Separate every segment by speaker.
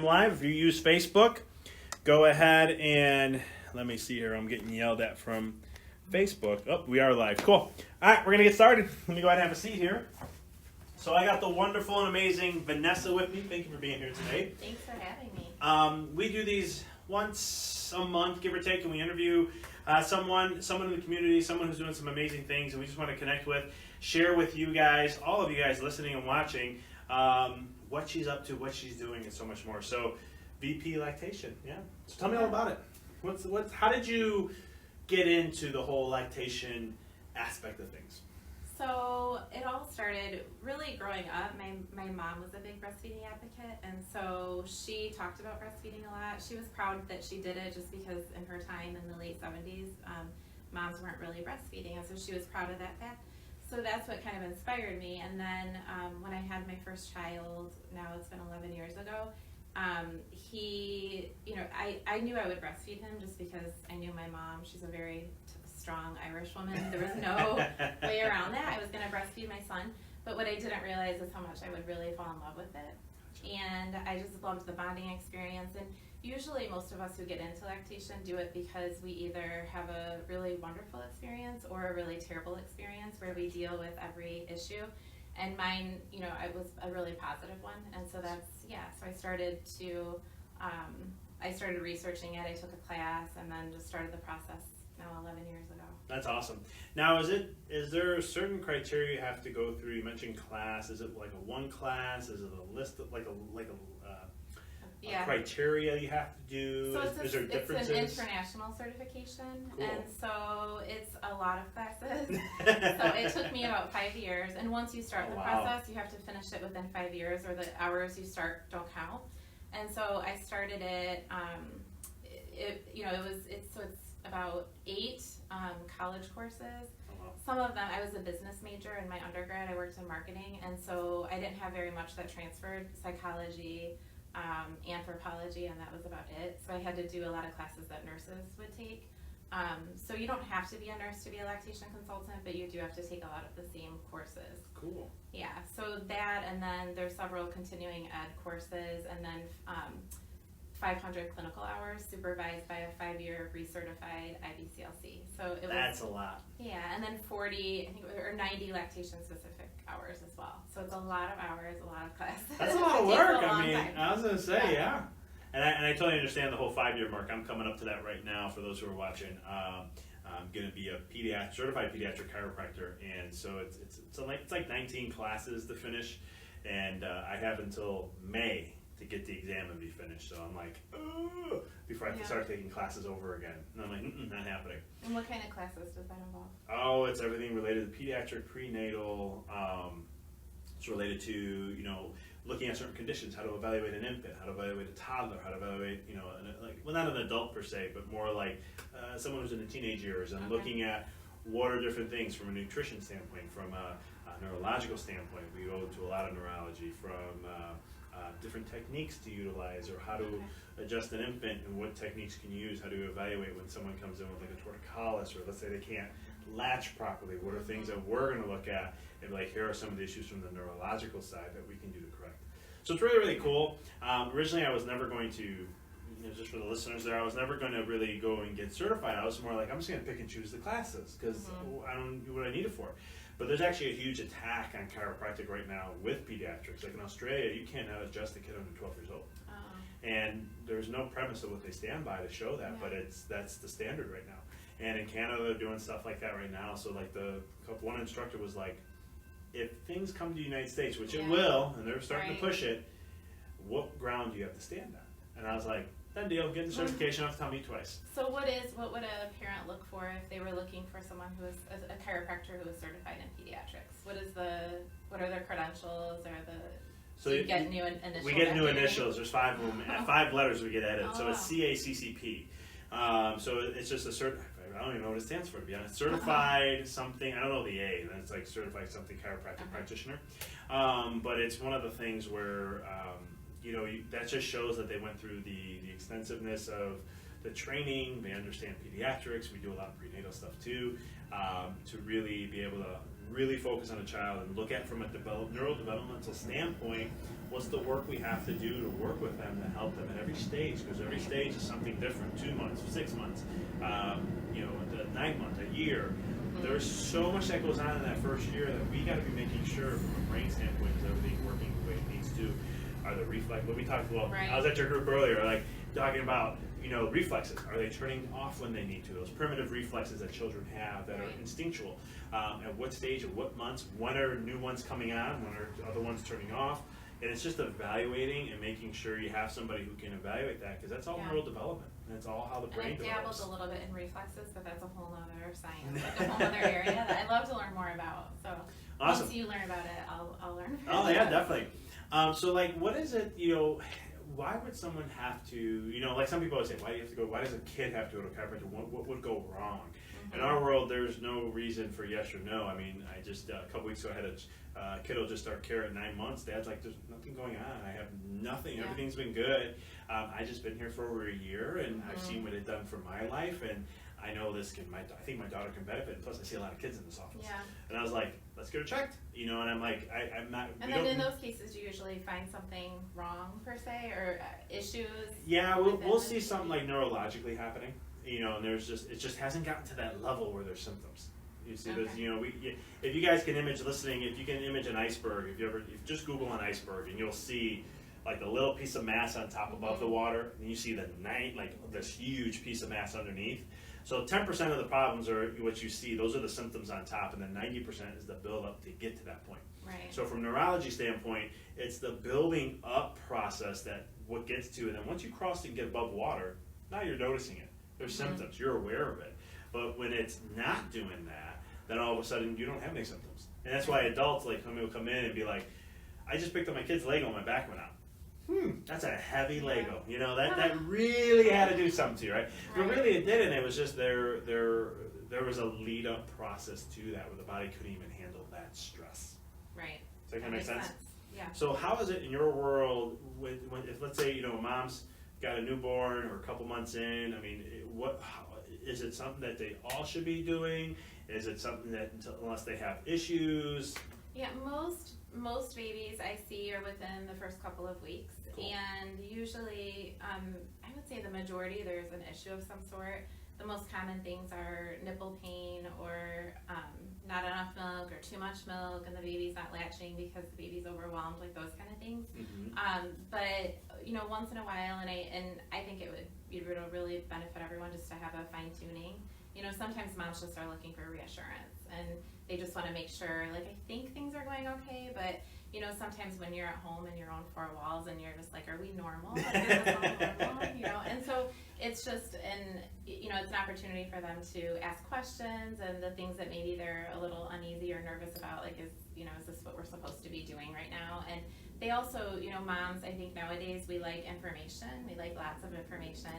Speaker 1: Instagram Live. If you use Facebook, go ahead and let me see here. I'm getting yelled at from Facebook. Oh, we are live. Cool. All right, we're going to get started. Let me go ahead and have a seat here. So I got the wonderful and amazing Vanessa with me. Thank you for being here today.
Speaker 2: Thanks for having me.
Speaker 1: We do these once a month, give or take, and we interview someone in the community, someone who's doing some amazing things, and we just want to connect with, share with you guys, all of you guys listening and watching, what she's up to, what she's doing, and so much more. So, VP Lactation, yeah. So tell me all about it. How did you get into the whole lactation aspect of things?
Speaker 2: So it all started really growing up. My mom was a big breastfeeding advocate, and so she talked about breastfeeding a lot. She was proud that she did it just because in her time in the late 70s, moms weren't really breastfeeding, and so she was proud of that fact. So that's what kind of inspired me. And then when I had my first child, now it's been 11 years ago, I knew I would breastfeed him just because I knew my mom. She's a very strong Irish woman. There was no way around that. I was going to breastfeed my son, but what I didn't realize is how much I would really fall in love with it. And I just loved the bonding experience. And usually most of us who get into lactation do it because we either have a really wonderful experience or a really terrible experience where we deal with every issue. And mine, it was a really positive one. And so so I started researching it. I took a class and then just started the process now 11 years ago.
Speaker 1: That's awesome. Now, is there a certain criteria you have to go through? You mentioned class. Is it like a one class? Is it a list of a criteria you have to do?
Speaker 2: So
Speaker 1: is there differences?
Speaker 2: It's an international certification,
Speaker 1: Cool.
Speaker 2: and so it's a lot of classes. So it took me about 5 years, and once you start the process, you have to finish it within 5 years, or the hours you start don't count. And so I started it. It's about 8 college courses. Some of them, I was a business major in my undergrad. I worked in marketing, and so I didn't have very much that transferred, psychology, anthropology, and that was about it. So I had to do a lot of classes that nurses would take. So you don't have to be a nurse to be a lactation consultant, but you do have to take a lot of the same courses. Cool. Yeah, so that, and then there's several continuing ed courses, and then 500 clinical hours supervised by a 5-year recertified IBCLC. So
Speaker 1: that's a lot.
Speaker 2: Yeah, and then 40, or 90 lactation specific hours as well. So it's a lot of hours, a lot of classes.
Speaker 1: That's a lot of work. I was going to say, yeah. And I totally understand the whole 5-year mark. I'm coming up to that right now for those who are watching. I'm going to be a certified pediatric chiropractor, and so it's like 19 classes to finish, and I have until May to get the exam and be finished. So I'm like, oh, before I have to start taking classes over again. And I'm like, not happening.
Speaker 2: And what kind of classes does that involve?
Speaker 1: Oh, it's everything related to pediatric, prenatal. It's related to, looking at certain conditions, how to evaluate an infant, how to evaluate a toddler, how to evaluate, not an adult per se, but more like someone who's in the teenage years, and looking at what are different things from a nutrition standpoint, from a neurological standpoint. We go to a lot of neurology, from different techniques to utilize, or how to adjust an infant, and what techniques can you use, how to evaluate when someone comes in with like a torticollis, or let's say they can't latch properly. What are things that we're going to look at and here are some of the issues from the neurological side that we can do to correct. So it's really, really cool. Originally I was never going to, just for the listeners there, I was never going to really go and get certified. I was more like, I'm just going to pick and choose the classes because I don't know what I need it for. But there's actually a huge attack on chiropractic right now with pediatrics. Like in Australia, you can't adjust a kid under 12 years old. And there's no premise of what they stand by to show that, but that's the standard right now. And in Canada, they're doing stuff like that right now. So like one instructor was like, if things come to the United States, which it will, and they're starting to push it, what ground do you have to stand on? And I was like, done deal, get the certification, don't have to tell me twice.
Speaker 2: So what would a parent look for if they were looking for someone who is a chiropractor who is certified in pediatrics? What are their credentials, or
Speaker 1: so
Speaker 2: you get new initials?
Speaker 1: We get new initials. There's 5 of them. 5 letters we get added. So it's CACCP. So it's just a certain. I don't even know what it stands for, to be honest. Certified something. I don't know the A. That's like certified something chiropractic practitioner. But it's one of the things where that just shows that they went through the extensiveness of the training. They understand pediatrics. We do a lot of prenatal stuff too, to really be able to really focus on a child and look at from a neurodevelopmental standpoint, what's the work we have to do to work with them to help them at every stage, because every stage is something different, 2 months, 6 months, you know, 9 months, a year. There's so much that goes on in that first year that we got to be making sure from a brain standpoint is everything working the way it needs to. Are the reflex, what we talked about, I was at your group earlier, like talking about, you know, reflexes. Are they turning off when they need to? Those primitive reflexes that children have that are instinctual. At what stage, at what months, when are new ones coming on, when are other ones turning off? And it's just evaluating and making sure you have somebody who can evaluate that, because that's all neural development. And it's all how the brain develops.
Speaker 2: I dabbled a little bit in reflexes, but that's a whole other science, like a whole other area that I'd love to learn more about. So
Speaker 1: awesome.
Speaker 2: Once you learn about it, I'll learn.
Speaker 1: Oh yeah, definitely. So like, what is it, you know, why would someone have to, you know, like some people would say, why do you have to go, why does a kid have to go to a chiropractor? What would go wrong? In our world, there's no reason for yes or no. I mean, I just, a couple weeks ago, I had a kiddo just start care at 9 months. Dad's like, there's nothing going on. I have nothing. Yeah. Everything's been good. I just been here for over a year, and I've seen what it's done for my life, and I know this can, I think my daughter can benefit, and plus I see a lot of kids in this office. Yeah. And I was like, let's get her checked, you know, and I'm like, I'm not.
Speaker 2: And then in those cases, do you usually find something wrong, per se, or issues?
Speaker 1: Yeah, we'll see something like neurologically happening, you know, and there's just, it just hasn't gotten to that level where there's symptoms. You see, there's, you know, if you guys can image, listening, if you can image an iceberg, if you just Google an iceberg, and you'll see like a little piece of mass on top above the water, and you see the like this huge piece of mass underneath. So 10% of the problems are what you see, those are the symptoms on top, and then 90% is the build up to get to that point.
Speaker 2: Right.
Speaker 1: So from neurology standpoint, it's the building up process that what gets to, and then once you cross and get above water, now you're noticing it. There's symptoms, you're aware of it. But when it's not doing that, then all of a sudden you don't have any symptoms. And that's why adults, like, somebody will come in and be like, I just picked up my kid's Lego and my back went out. That's a heavy Lego. You know, that really had to do something to you, right? But really it didn't. It was just there was a lead up process to that where the body couldn't even handle that stress.
Speaker 2: Right.
Speaker 1: Does that kind of make sense?
Speaker 2: Yeah.
Speaker 1: So how is it in your world when if let's say, you know, mom's got a newborn or a couple months in, I mean, is it something that they all should be doing? Is it something that unless they have issues?
Speaker 2: Yeah, most babies I see are within the first couple of weeks. Cool. And usually, I would say the majority, there's an issue of some sort. The most common things are nipple pain or not enough milk or too much milk, and the baby's not latching because the baby's overwhelmed, like those kind of things. But you know, once in a while, and I think it would really benefit everyone just to have a fine tuning. You know, sometimes moms just are looking for reassurance, and they just want to make sure, like, I think things are going okay, but you know, sometimes when you're at home in your own four walls and you're just like, are we normal? Like, is this all normal? You know, and so it's just, and you know, it's an opportunity for them to ask questions and the things that maybe they're a little uneasy or nervous about, like, is this what we're supposed to be doing right now? And they also, you know, moms, I think nowadays we like information, we like lots of information.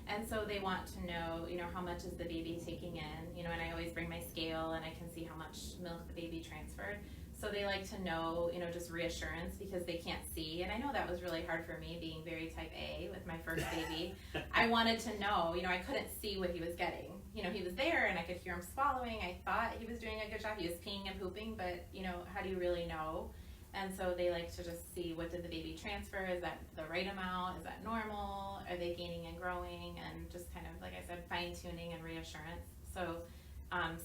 Speaker 2: And so they want to know, you know, how much is the baby taking in, you know, and I always bring my scale and I can see how much milk the baby transferred. So they like to know, you know, just reassurance because they can't see. And I know that was really hard for me being very type A with my first baby. I wanted to know, you know, I couldn't see what he was getting. You know, he was there and I could hear him swallowing. I thought he was doing a good job. He was peeing and pooping, but, you know, how do you really know? And so they like to just see, what did the baby transfer? Is that the right amount? Is that normal? Are they gaining and growing? And just kind of, like I said, fine tuning and reassurance. So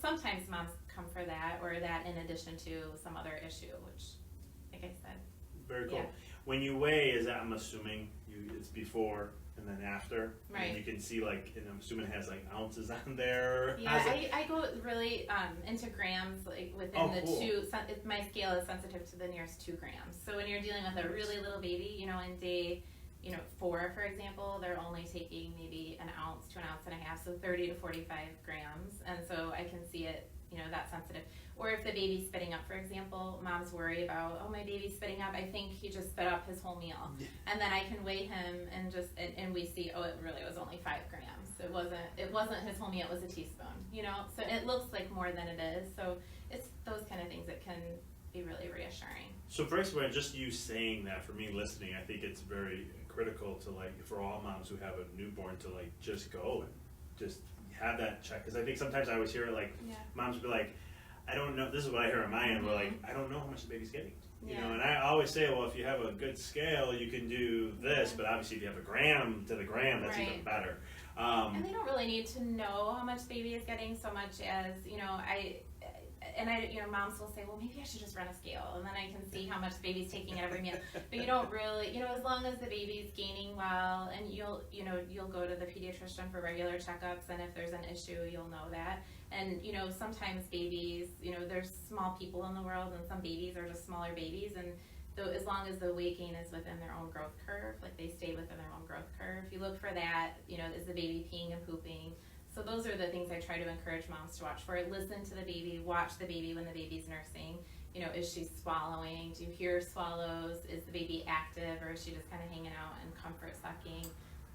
Speaker 2: sometimes moms come for that, or that in addition to some other issue, which, like I said.
Speaker 1: Very cool.
Speaker 2: Yeah.
Speaker 1: When you weigh, is that, I'm assuming it's before and then after?
Speaker 2: Right.
Speaker 1: And you can see, like, and I'm assuming it has like ounces on there.
Speaker 2: Yeah, I go really into grams, like within the two. My scale is sensitive to the nearest 2 grams. So when you're dealing with a really little baby, you know, in day, 4, for example, they're only taking maybe an ounce to an ounce and a half, so 30 to 45 grams. And so I can see it, that sensitive. Or if the baby's spitting up, for example, moms worry about, oh, my baby's spitting up, I think he just spit up his whole meal. Yeah. And then I can weigh him and we see, oh, it really was only 5 grams. It wasn't his whole meal, it was a teaspoon, So it looks like more than it is. So it's those kind of things that can be really reassuring.
Speaker 1: So first of all, just you saying that, for me listening, I think it's very critical to, like, for all moms who have a newborn to, like, just go and just have that check. Because I think sometimes I always hear it, like, moms be like, I don't know, this is what I hear on my end, we're like, I don't know how much the baby's getting. You know, and I always say, well, if you have a good scale, you can do this, but obviously if you have a gram to the gram, that's even better.
Speaker 2: And they don't really need to know how much the baby is getting so much as, you know, moms will say, well, maybe I should just run a scale, and then I can see how much the baby's taking at every meal. But you don't really, you know, as long as the baby's gaining well, and you'll go to the pediatrician for regular checkups, and if there's an issue, you'll know that. And, you know, sometimes babies, you know, there's small people in the world, and some babies are just smaller babies, and as long as the weight gain is within their own growth curve, like they stay within their own growth curve, you look for that, you know, is the baby peeing and pooping? So those are the things I try to encourage moms to watch for. Listen to the baby, watch the baby when the baby's nursing. You know, is she swallowing? Do you hear swallows? Is the baby active, or is she just kind of hanging out and comfort sucking?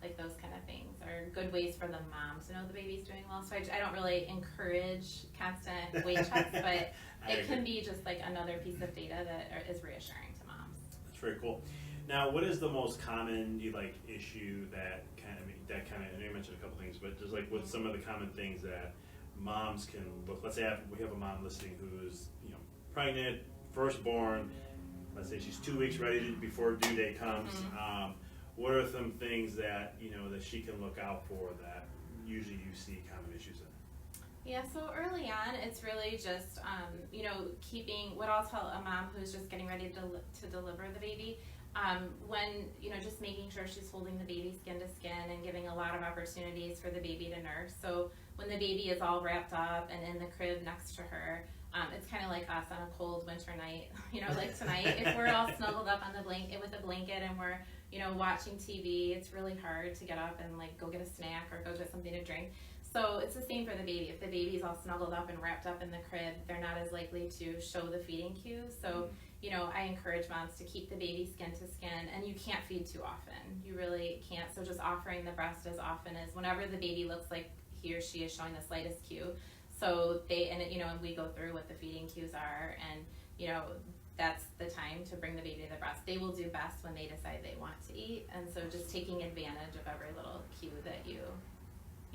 Speaker 2: Like those kind of things are good ways for the mom to know the baby's doing well. So I don't really encourage constant weight checks, but it can be just like another piece of data that is reassuring to moms.
Speaker 1: That's very cool. Now, what is the most common issue that I know you mentioned a couple things, but just like what's some of the common things that moms can look? Let's say we have a mom listening who's, you know, pregnant, firstborn. Let's say she's 2 weeks before due date comes. What are some things that, you know, that she can look out for that usually you see common issues in?
Speaker 2: Yeah, so early on, it's really just, you know, what I'll tell a mom who's just getting ready to deliver the baby, when, you know, just making sure she's holding the baby skin to skin and giving a lot of opportunities for the baby to nurse. So when the baby is all wrapped up and in the crib next to her, it's kind of like us on a cold winter night, you know, like tonight, if we're all snuggled up on the blanket with a blanket and we're, you know, watching TV, it's really hard to get up and like go get a snack or go get something to drink. So it's the same for the baby. If the baby's all snuggled up and wrapped up in the crib, they're not as likely to show the feeding cues. So, you know, I encourage moms to keep the baby skin to skin, and you can't feed too often. You really can't. So just offering the breast as often as whenever the baby looks like he or she is showing the slightest cue. So and we go through what the feeding cues are, and, you know, that's the time to bring the baby to the breast. They will do best when they decide they want to eat, and so just taking advantage of every little cue that you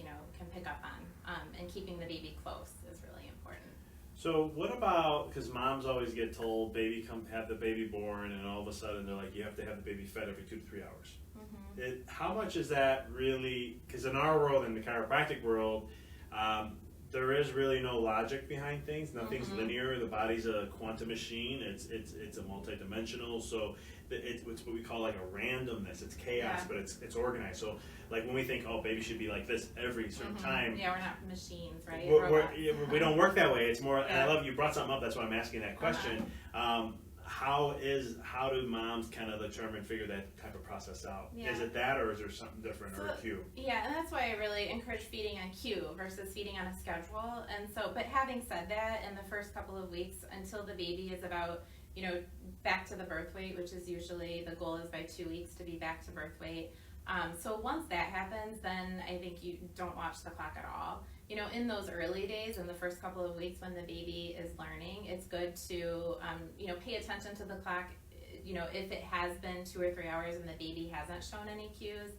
Speaker 2: know, can pick up on, and keeping the baby close is really important.
Speaker 1: So what about, because moms always get told, have the baby born, and all of a sudden they're like, you have to have the baby fed every 2 to 3 hours. How much is that really, because in our world, in the chiropractic world, there is really no logic behind things. Nothing's linear. The body's a quantum machine. It's a multidimensional. So it's what we call like a randomness. It's chaos, but it's organized. So like when we think, oh, baby should be like this every certain time.
Speaker 2: Yeah, we're not machines, right?
Speaker 1: We don't work that way. It's more. And I love you brought something up. That's why I'm asking that question. How do moms kind of figure that type of process out? Is it that, or is there something different, or a cue?
Speaker 2: Yeah, and that's why I really encourage feeding on cue versus feeding on a schedule. And so, but having said that, in the first couple of weeks until the baby is about, you know, back to the birth weight, which is usually the goal is by 2 weeks to be back to birth weight. So once that happens, then I think you don't watch the clock at all. You know, in those early days, in the first couple of weeks when the baby is learning, it's good to, you know, pay attention to the clock. You know, if it has been 2 or 3 hours and the baby hasn't shown any cues,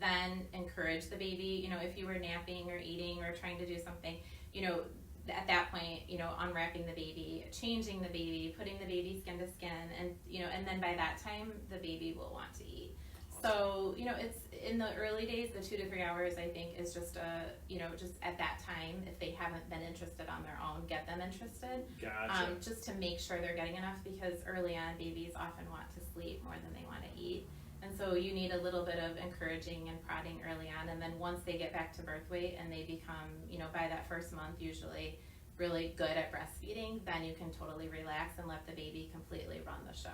Speaker 2: then encourage the baby. You know, if you were napping or eating or trying to do something, you know, at that point, you know, unwrapping the baby, changing the baby, putting the baby skin to skin, and, you know, and then by that time, the baby will want to eat. So, you know, it's in the early days, the 2 to 3 hours, I think, is just you know, just at that time, if they haven't been interested on their own, get them interested.
Speaker 1: Gotcha.
Speaker 2: Just to make sure they're getting enough, because early on, babies often want to sleep more than they want to eat. And so you need a little bit of encouraging and prodding early on, and then once they get back to birth weight and they become, you know, by that first month, usually really good at breastfeeding, then you can totally relax and let the baby completely run the show.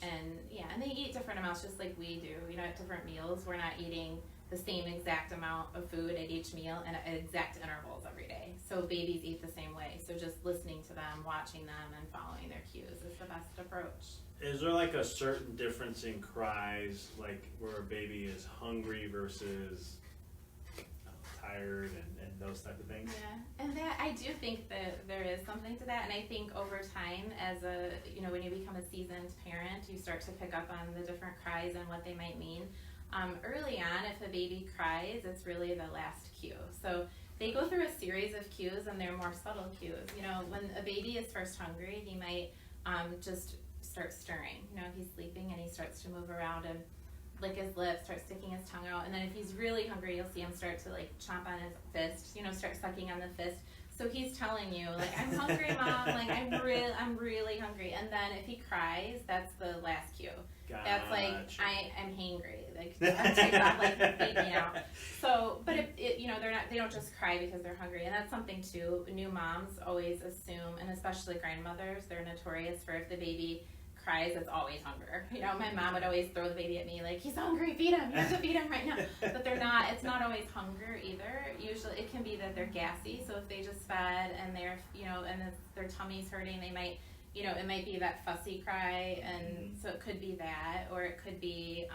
Speaker 2: And and they eat different amounts just like we do. You know, at different meals, we're not eating the same exact amount of food at each meal and at exact intervals every day. So babies eat the same way. So just listening to them, watching them, and following their cues is the best approach.
Speaker 1: Is there like a certain difference in cries, like where a baby is hungry versus tired and those type of things?
Speaker 2: Yeah, and that I do think that there is something to that, and I think over time, as when you become a seasoned parent, you start to pick up on the different cries and what they might mean. Early on, if a baby cries, it's really the last cue. So they go through a series of cues, and they're more subtle cues. You know, when a baby is first hungry, he might just start stirring. You know, he's sleeping and he starts to move around and lick his lips, start sticking his tongue out, and then if he's really hungry, you'll see him start to like chomp on his fist, you know, start sucking on the fist. So he's telling you, like, I'm hungry, Mom, like I'm really hungry. And then if he cries, that's the last cue.
Speaker 1: Gotcha.
Speaker 2: That's like, I'm hangry, like I'm taking off, like baby out. So, but you know, they don't just cry because they're hungry, and that's something too. New moms always assume, and especially grandmothers, they're notorious for if the baby cries, it's always hunger. You know, my mom would always throw the baby at me like, he's hungry, feed him, you have to feed him right now. But it's not always hunger either. Usually it can be that they're gassy, so if they just fed and they're, you know, and their tummy's hurting, they might, you know, it might be that fussy cry, and so it could be that, or it could be,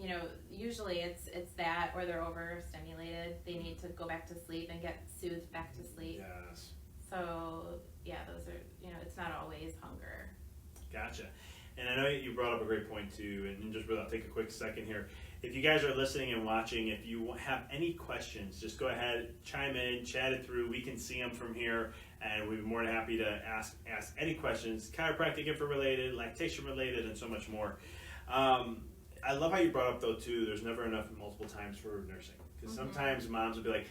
Speaker 2: you know, usually it's that, or they're overstimulated. They need to go back to sleep and get soothed back to sleep.
Speaker 1: Yes.
Speaker 2: So yeah, those are, you know, it's not always hunger.
Speaker 1: Gotcha. And I know you brought up a great point too, and just really, I'll take a quick second here. If you guys are listening and watching, if you have any questions, just go ahead, chime in, chat it through. We can see them from here, and we'd be more than happy to ask any questions, chiropractic info related, lactation related, and so much more. I love how you brought up though too, there's never enough multiple times for nursing. Because sometimes moms will be like,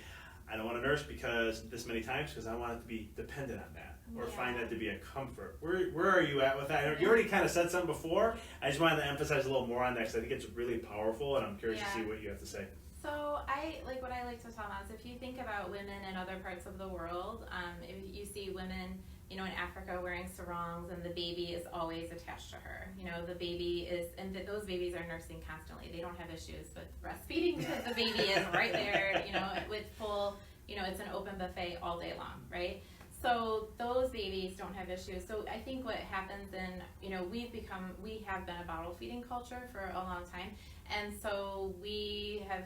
Speaker 1: I don't want to nurse because this many times because I want it to be dependent on that, or find that to be a comfort. Where are you at with that? You already kind of said something before. I just wanted to emphasize a little more on that because I think it's really powerful, and I'm curious to see what you have to say.
Speaker 2: So what I like to tell moms, if you think about women in other parts of the world, if you see women, you know, in Africa wearing sarongs, and the baby is always attached to her. You know, the baby is, and those babies are nursing constantly. They don't have issues with breastfeeding because the baby is right there, you know, with full, you know, it's an open buffet all day long, right? So those babies don't have issues. So I think what happens you know, we have been a bottle feeding culture for a long time. And so we have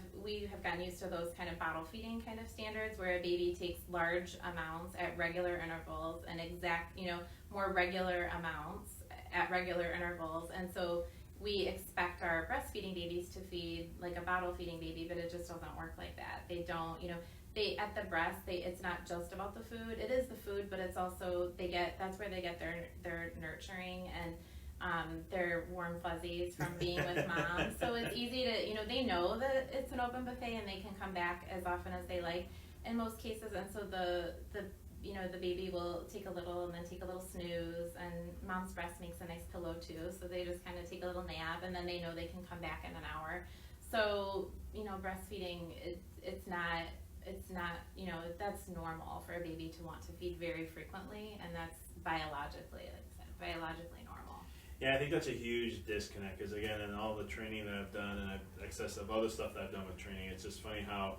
Speaker 2: gotten used to those kind of bottle feeding kind of standards where a baby takes large amounts at regular intervals and you know, more regular amounts at regular intervals. And so we expect our breastfeeding babies to feed like a bottle feeding baby, but it just doesn't work like that. They don't, you know, at the breast, it's not just about the food. It is the food, but it's also, that's where they get their nurturing and their warm fuzzies from being with mom. So it's easy to, you know, they know that it's an open buffet and they can come back as often as they like in most cases. And so the you know, the baby will take a little and then take a little snooze, and mom's breast makes a nice pillow too. So they just kind of take a little nap, and then they know they can come back in an hour. So, you know, breastfeeding, it's not, you know, that's normal for a baby to want to feed very frequently, and that's biologically, like I said, biologically normal.
Speaker 1: Yeah, I think that's a huge disconnect, because again, in all the training that I've done, and excess of other stuff that I've done with training, it's just funny how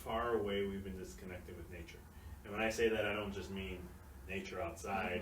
Speaker 1: far away we've been disconnected with nature. And when I say that, I don't just mean nature outside,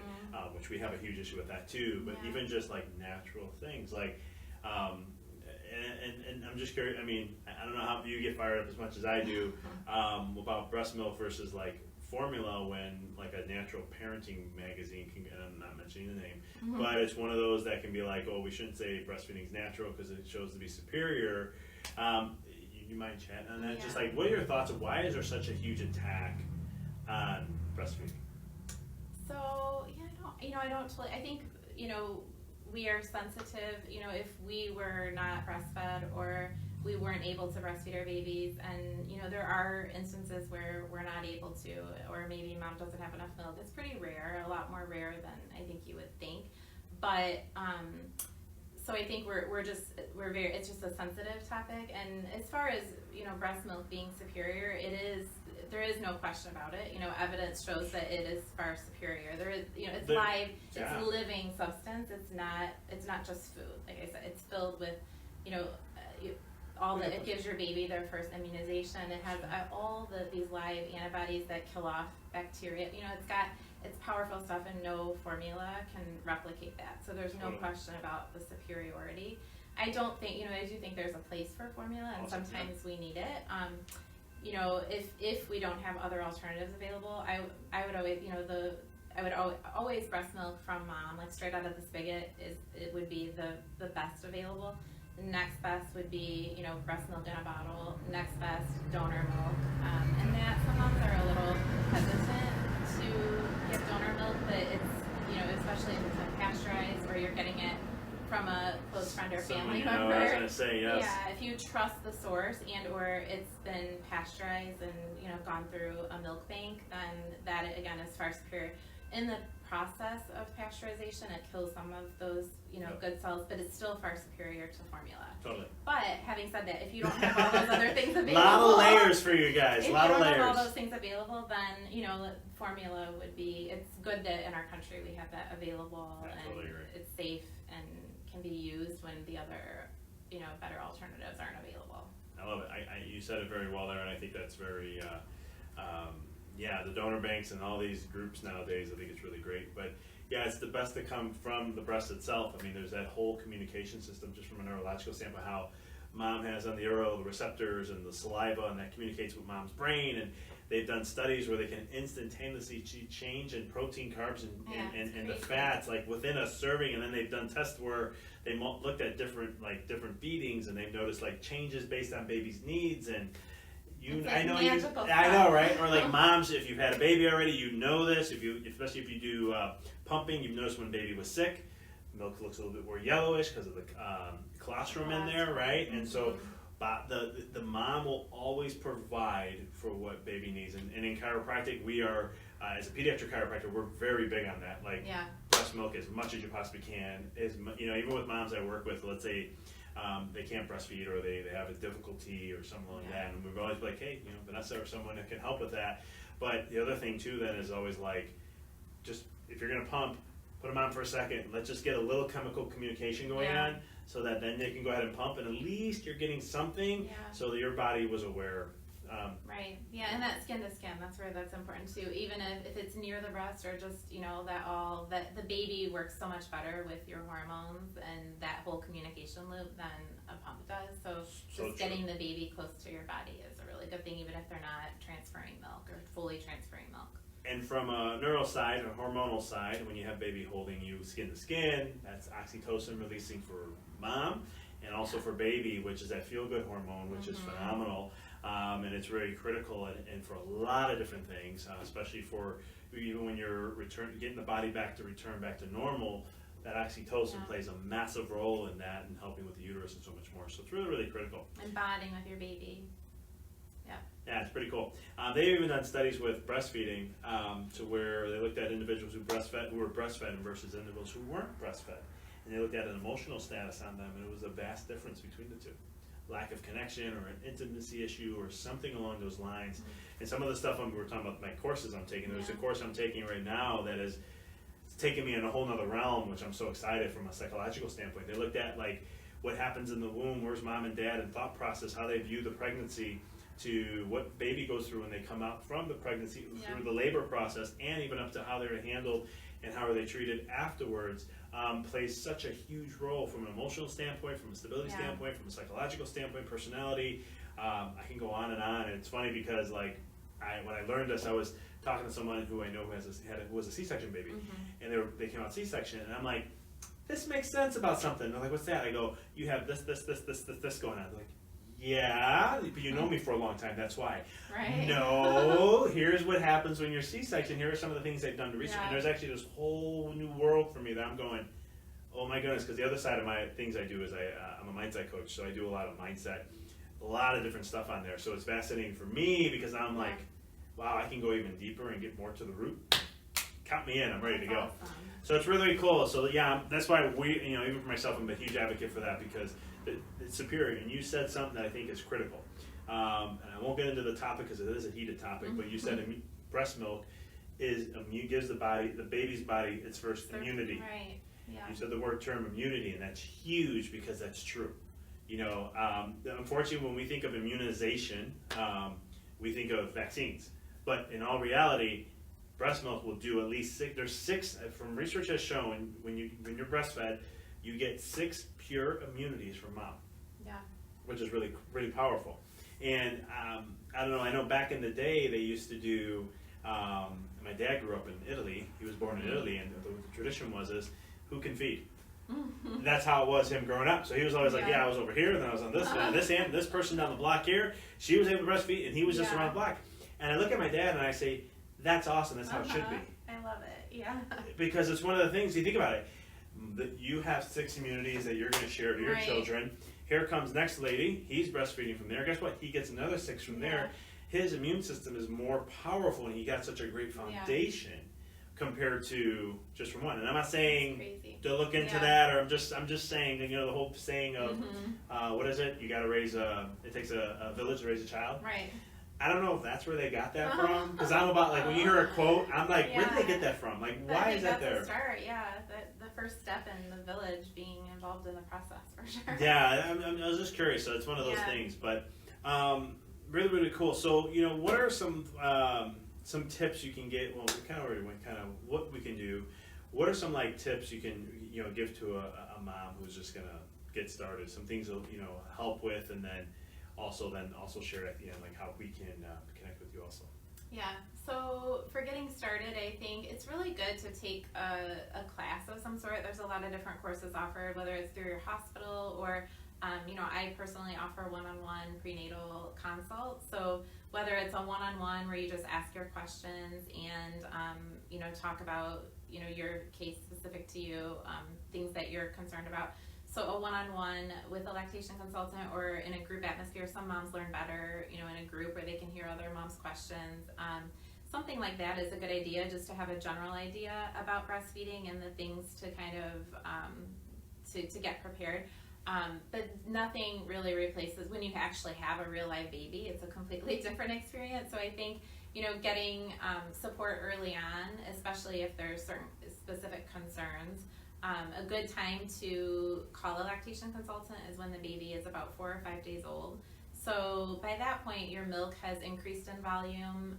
Speaker 1: which we have a huge issue with that too, but even just like natural things, like, and I'm just curious, I mean, I don't know how you get fired up as much as I do about breast milk versus like formula, when like a natural parenting magazine can, and I'm not mentioning the name, but it's one of those that can be like, oh, we shouldn't say breastfeeding is natural because it shows to be superior. You mind chatting on that? Just like, what are your thoughts of why is there such a huge attack on breastfeeding?
Speaker 2: So, I don't totally, I think, you know, we are sensitive, you know, if we were not breastfed or we weren't able to breastfeed our babies, and, you know, there are instances where we're not able to, or maybe mom doesn't have enough milk. It's pretty rare, a lot more rare than I think you would think. But, so I think it's just a sensitive topic. And as far as, you know, breast milk being superior, there is no question about it. You know, evidence shows that it is far superior. There is, you know, it's live, it's living substance. It's not just food. Like I said, it's filled with, you know, it gives your baby their first immunization. It has these live antibodies that kill off bacteria. You know, it's powerful stuff, and no formula can replicate that. So there's no question about the superiority. I do think there's a place for formula, and sometimes we need it. You know, if we don't have other alternatives available, I would always, you know, I would always breast milk from mom, like straight out of the spigot it would be the best available. Next best would be, you know, breast milk in a bottle. Next best, donor milk. And that some moms are a little hesitant to get donor milk, but it's, you know, especially if it's pasteurized or you're getting it from a close friend or family member.
Speaker 1: I was gonna say, yes.
Speaker 2: Yeah, if you trust the source and or it's been pasteurized and, you know, gone through a milk bank, then that again is far superior. In the process of pasteurization, it kills some of those, you know, good cells, but it's still far superior to formula.
Speaker 1: Totally.
Speaker 2: But having said that, if you don't have all those other things
Speaker 1: A
Speaker 2: available,
Speaker 1: lot of layers for you guys. A lot of layers.
Speaker 2: If you don't have all those things available, then, you know, formula would be. It's good that in our country we have that available,
Speaker 1: I
Speaker 2: and
Speaker 1: totally agree.
Speaker 2: it's safe and can be used when the other, you know, better alternatives aren't available.
Speaker 1: I love it. You said it very well there, and I think that's very, yeah, the donor banks and all these groups nowadays, I think it's really great. But yeah, it's the best to come from the breast itself. I mean, there's that whole communication system just from a neurological standpoint, how mom has on the receptors and the saliva, and that communicates with mom's brain. And they've done studies where they can instantaneously change in protein, carbs, and the fats, like within a serving. And then they've done tests where they looked at different feedings, and they've noticed like changes based on baby's needs. And I know, right? Or like moms, if you've had a baby already, you know this. Especially if you do pumping, you've noticed when baby was sick, milk looks a little bit more yellowish because of the colostrum in there, right? And so, the mom will always provide for what baby needs. And in chiropractic, we are, as a pediatric chiropractor, we're very big on that. Like breast milk as much as you possibly can. You know, even with moms I work with, let's say. They can't breastfeed or they have a difficulty or something like that, and we've always been like, hey, you know, Vanessa or someone that can help with that. But the other thing too then is always like, just if you're gonna pump, put them on for a second. Let's just get a little chemical communication going on, so that then they can go ahead and pump, and at least you're getting something, so that your body was aware.
Speaker 2: Right. Yeah, and that skin to skin, that's where that's important too. Even if it's near the breast or just, you know, that the baby works so much better with your hormones and that whole communication loop than a pump does. So just getting the baby close to your body is a really good thing, even if they're not transferring milk or fully transferring milk.
Speaker 1: And from a neural side, a hormonal side, when you have baby holding you skin to skin, that's oxytocin releasing for mom, and also for baby, which is that feel-good hormone, which is phenomenal. And it's very critical and for a lot of different things, especially for even when you're getting the body back to return back to normal. That oxytocin plays a massive role in that and helping with the uterus and so much more. So it's really, really critical.
Speaker 2: And bonding with your baby.
Speaker 1: Yeah, it's pretty cool. They've even done studies with breastfeeding to where they looked at individuals who were breastfed versus individuals who weren't breastfed. And they looked at an emotional status on them, and it was a vast difference between the two. Lack of connection or an intimacy issue or something along those lines. And some of the stuff we're talking about, my courses I'm taking, there's a course I'm taking right now that is taking me in a whole nother realm, which I'm so excited from a psychological standpoint. They looked at like what happens in the womb, where's mom and dad, and thought process, how they view the pregnancy, to what baby goes through when they come out from the pregnancy, through the labor process, and even up to how they're handled and how are they treated afterwards. Plays such a huge role from an emotional standpoint, from a stability standpoint, from a psychological standpoint, personality. I can go on, and it's funny because like when I learned this, I was talking to someone who I know who was a C-section baby, and they came out C-section, and I'm like, this makes sense about something. They're like, what's that? I go, you have this going on. They're like, yeah, but you know me for a long time, that's why.
Speaker 2: Right.
Speaker 1: No, here's what happens when you're C-section. Here are some of the things they've done to research. And there's actually this whole new world for me that I'm going, oh my goodness, because the other side of my things I do is I'm a mindset coach, so I do a lot of mindset, a lot of different stuff on there. So it's fascinating for me because I'm like, wow, I can go even deeper and get more to the root. Count me in, I'm ready to go.
Speaker 2: Awesome.
Speaker 1: So it's really cool. So yeah, that's why even for myself, I'm a huge advocate for that because it's superior. And you said something that I think is critical. And I won't get into the topic because it is a heated topic, but you said breast milk gives the baby's body its first immunity.
Speaker 2: Right. Yeah.
Speaker 1: You said the term immunity, and that's huge because that's true. You know, unfortunately, when we think of immunization, we think of vaccines. But in all reality, breast milk will do at least six, from research has shown, when you're breastfed, you get 6 pure immunities from mom.
Speaker 2: Yeah. Which
Speaker 1: is really, really powerful. And I don't know, I know back in the day they used to do, my dad grew up in Italy, he was born in Italy, and the tradition was who can feed? that's how it was him growing up. So he was always like, yeah, I was over here, and then I was on this one, and this person down the block here, she was able to breastfeed, and he was just around the block. And I look at my dad and I say, that's awesome. That's how it should be.
Speaker 2: I love it. Yeah.
Speaker 1: Because it's one of the things, you think about it, that you have 6 immunities that you're going to share to your children. Here comes next lady. He's breastfeeding from there. Guess what? He gets another 6 from there. His immune system is more powerful, and he got such a great foundation compared to just from one. And I'm not saying to look into that, or I'm just saying, you know, the whole saying of what is it? You got to raise it takes a village to raise a child.
Speaker 2: Right.
Speaker 1: I don't know if that's where they got that from, because I'm about, like, when you hear a quote, I'm like, where did they get that from? Like, why is that there?
Speaker 2: That's the start, the first step in the village being involved in the process, for sure.
Speaker 1: Yeah, I was just curious, so it's one of those things, but really, really cool. So, you know, what are some tips you can get, well, we kind of already went kind of what we can do. What are some, like, tips you can, you know, give to a mom who's just going to get started? Some things that, you know, help with, and then also share at the end, like, how we can connect with you also.
Speaker 2: Yeah, so for getting started, I think it's really good to take a class of some sort. There's a lot of different courses offered, whether it's through your hospital or, you know, I personally offer one-on-one prenatal consult. So whether it's a one-on-one where you just ask your questions and, you know, talk about, you know, your case specific to you, things that you're concerned about. So a one-on-one with a lactation consultant, or in a group atmosphere. Some moms learn better, you know, in a group where they can hear other moms' questions. Something like that is a good idea, just to have a general idea about breastfeeding and the things to kind of to get prepared. But nothing really replaces when you actually have a real live baby. It's a completely different experience. So I think, you know, getting support early on, especially if there's certain specific concerns. A good time to call a lactation consultant is when the baby is about 4 or 5 days old. So by that point, your milk has increased in volume.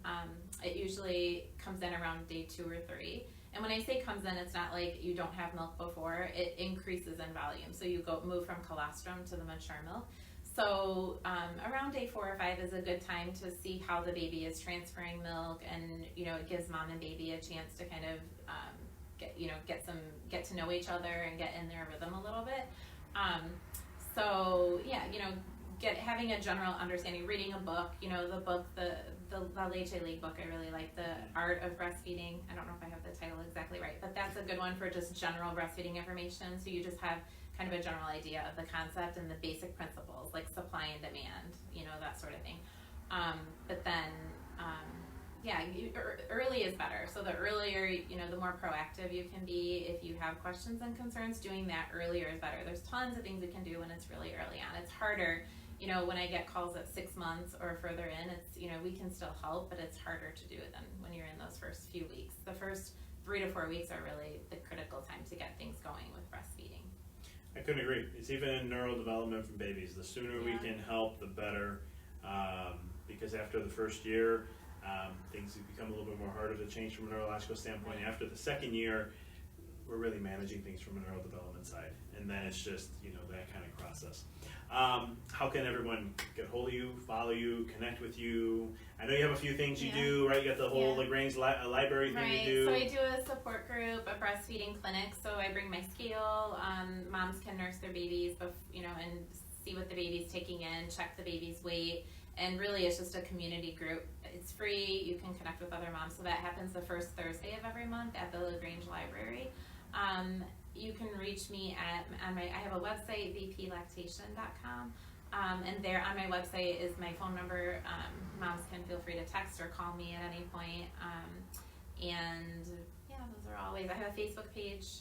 Speaker 2: It usually comes in around day 2 or 3. And when I say comes in, it's not like you don't have milk before. It increases in volume. So you move from colostrum to the mature milk. So around day 4 or 5 is a good time to see how the baby is transferring milk, and, you know, it gives mom and baby a chance to kind of get to know each other and get in their rhythm a little bit. So yeah, you know, having a general understanding, reading a book, you know, the book, the Leche League book, I really like, The Art of Breastfeeding. I don't know if I have the title exactly right, but that's a good one for just general breastfeeding information. So you just have kind of a general idea of the concept and the basic principles, like supply and demand, you know, that sort of thing. But then, early is better. So the earlier, you know, the more proactive you can be. If you have questions and concerns, doing that earlier is better. There's tons of things you can do when it's really early on. It's harder, you know, when I get calls at 6 months or further in, it's, you know, we can still help, but it's harder to do it than when you're in those first few weeks. The first 3 to 4 weeks are really the critical time to get things going with breastfeeding.
Speaker 1: I couldn't agree. It's even in neurodevelopment from babies. The sooner we can help, the better. Because after the first year, things become a little bit more harder to change from a neurological standpoint. After the second year, we're really managing things from a neurodevelopment side. And then it's just, you know, that kind of process. How can everyone get hold of you, follow you, connect with you? I know you have a few things you do, right? You got the whole Lagrange library thing you do.
Speaker 2: So I do a support group, a breastfeeding clinic. So I bring my scale. Moms can nurse their babies, you know, and see what the baby's taking in, check the baby's weight. And really, it's just a community group. It's free. You can connect with other moms. So that happens the first Thursday of every month at the Lagrange Library. You can reach me I have a website, vplactation.com. And there on my website is my phone number. Moms can feel free to text or call me at any point. And yeah, those are always. I have a Facebook page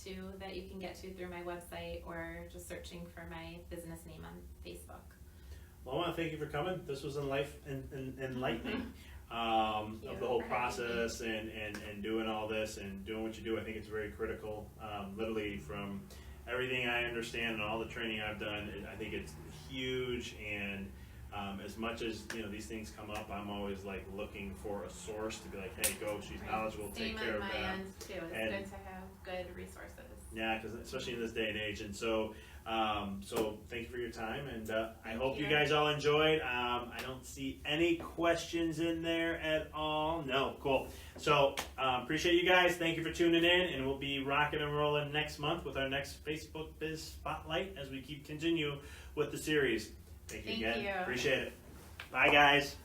Speaker 2: too that you can get to through my website, or just searching for my business name on Facebook.
Speaker 1: Well, I want to thank you for coming. This was enlightening of the whole process and doing all this and doing what you do. I think it's very critical. Literally, from everything I understand and all the training I've done, I think it's huge. And as much as, you know, these things come up, I'm always like looking for a source to be like, hey, go, she's knowledgeable, take care of that.
Speaker 2: Same on my end too. It's good to have good resources.
Speaker 1: Yeah, because especially in this day and age, and so thank you for your time, and I hope you
Speaker 2: you.
Speaker 1: guys all enjoyed. I don't see any questions in there at all. No, cool. So appreciate you guys. Thank you for tuning in, and we'll be rocking and rolling next month with our next Facebook Biz Spotlight as we continue with the series. Thank you again.
Speaker 2: Thank you.
Speaker 1: Appreciate it. Bye, guys.